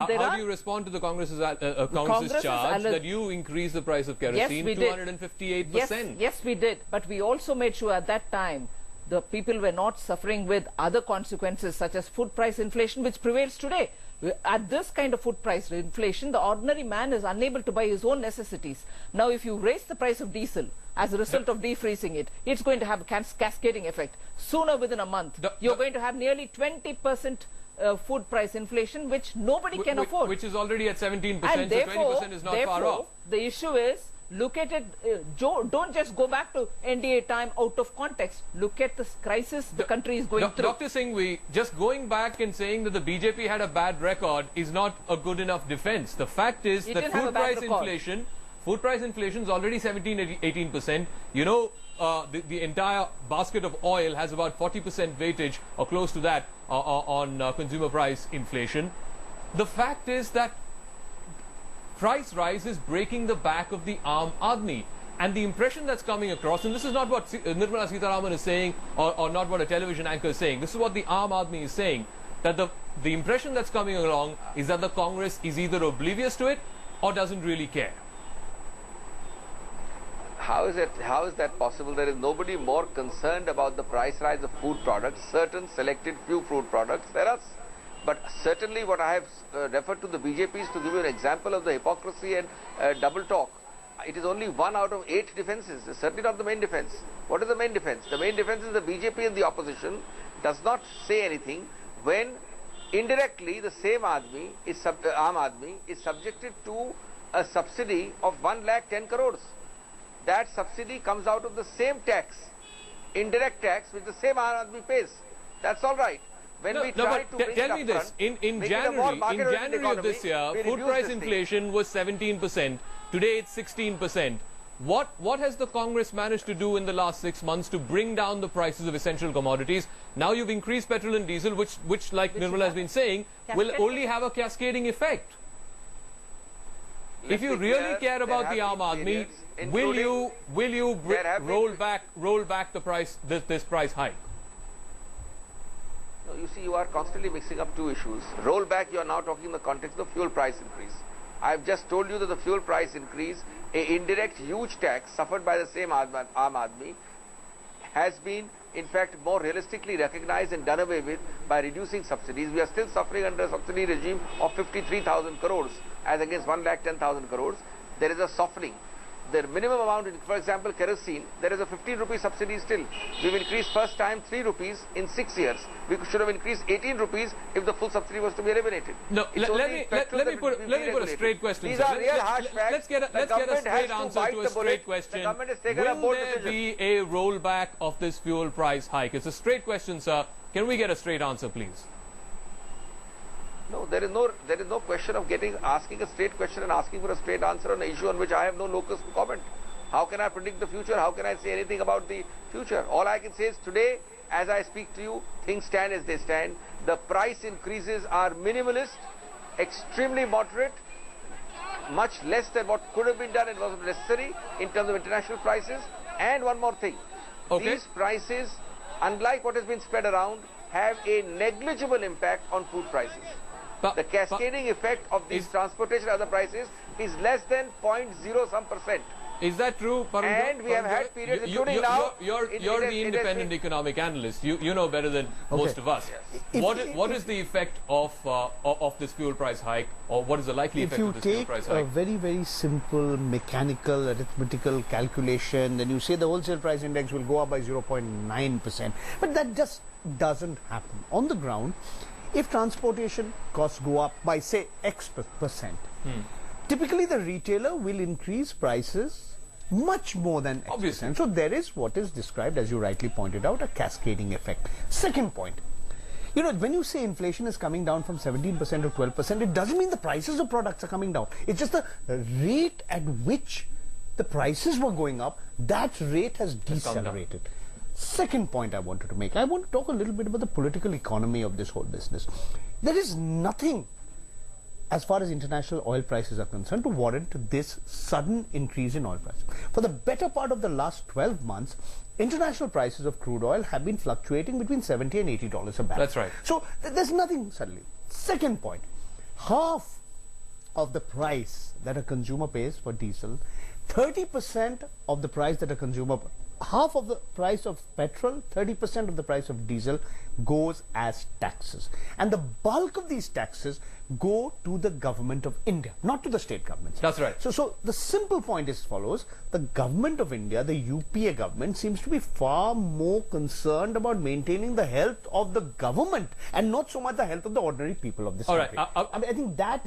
How do you respond to the Congress's charge that you increased the price of kerosene 258%? Yes, we did. But we also made sure at that time the people were not suffering with other consequences such as food price inflation, which prevails today. At this kind of food price inflation, the ordinary man is unable to buy his own necessities. Now, if you raise the price of diesel as a result of defreezing it, it's going to have a cascading effect. Sooner, within a month, you're going to have nearly 20% food price inflation, which nobody can afford. Which is already at 17%, and so 20% is not far off. The issue is, look at it, don't just go back to NDA time out of context. Look at this crisis the country is going through. Dr. Singhvi, just going back and saying that the BJP had a bad record is not a good enough defense. The fact is that food price inflation is already 17-18%. You know, the entire basket of oil has about 40% weightage or close to that on consumer price inflation. The fact is that price rise is breaking the back of the Aam Aadmi. And the impression that's coming across, and this is not what Nirmala Sitharaman is saying or not what a television anchor is saying, this is what the Aam Aadmi is saying, that the impression that's coming along is that the Congress is either oblivious to it or doesn't really care. How is that possible? There is nobody more concerned about the price rise of food products, certain selected few food products, than us. But certainly what I have referred to the BJP is to give you an example of the hypocrisy and double talk. It is only 1 out of 8 defenses. It's certainly not the main defense. What is the main defense? The main defense is the BJP and the opposition does not say anything when indirectly the same Aam Aadmi is subjected to a subsidy of 1,10,000 crores. That subsidy comes out of the same tax, indirect tax, which the same Aam Aadmi pays. That's all right. When we try to bring tell me this, in January of this year, food price inflation was 17%. Today it's 16%. What has the Congress managed to do in the last 6 months to bring down the prices of essential commodities? Now you've increased petrol and diesel, which like Nirmala has been saying, will only have a cascading effect. If you really care about the Aam Aadmi, will you roll back the price, this price hike? No, you see, you are constantly mixing up two issues. Roll back, you are now talking in the context of fuel price increase. I have just told you that the fuel price increase, an indirect huge tax suffered by the same Aam Aadmi, has been in fact more realistically recognized and done away with by reducing subsidies. We are still suffering under a subsidy regime of 53,000 crores as against 1,10,000 crores. There is a softening. The minimum amount, for example, kerosene, there is a 15 rupee subsidy still. We've increased first time 3 rupees in 6 years. We should have increased 18 rupees if the full subsidy was to be eliminated. No, let me put a straight question. These are real harsh facts. Let's get a straight answer to a straight question. The government has taken a bold decision. Will there be a rollback of this fuel price hike? It's a straight question, sir. Can we get a straight answer, please? No, there is no question of asking a straight question and asking for a straight answer on an issue on which I have no locus to comment. How can I predict the future? How can I say anything about the future? All I can say is today, as I speak to you, things stand as they stand. The price increases are minimalist, extremely moderate, much less than what could have been done and was necessary in terms of international prices. And one more thing, these prices, unlike what has been spread around, have a negligible impact on food prices. The cascading effect of these transportation and other prices is less than 0.0%. Is that true, Parunjo? And we have had periods, including now. You're the independent economic analyst. You know better than most of us. Yes. What is the effect of this fuel price hike, or what is the likely effect of this fuel price hike? If you take a very, very simple mechanical arithmetical calculation, then you say the wholesale price index will go up by 0.9%. But that just doesn't happen. On the ground, if transportation costs go up by, say, X percent, typically the retailer will increase prices much more than X percent. So there is what is described, as you rightly pointed out, a cascading effect. Second point, you know, when you say inflation is coming down from 17% to 12%, it doesn't mean the prices of products are coming down. It's just the rate at which the prices were going up, that rate has decelerated. Second point I wanted to make, I want to talk a little bit about the political economy of this whole business. There is nothing, as far as international oil prices are concerned, to warrant this sudden increase in oil prices. For the better part of the last 12 months, international prices of crude oil have been fluctuating between $70 and $80 a barrel. That's right. So there's nothing suddenly. Second point, half of the price that a consumer pays for diesel, 30% of the price that a consumer, half of the price of petrol, 30% of the price of diesel goes as taxes. And the bulk of these taxes go to the government of India, not to the state governments. That's right. So the simple point is as follows. The government of India, the UPA government, seems to be far more concerned about maintaining the health of the government and not so much the health of the ordinary people of this All country. right. I think that...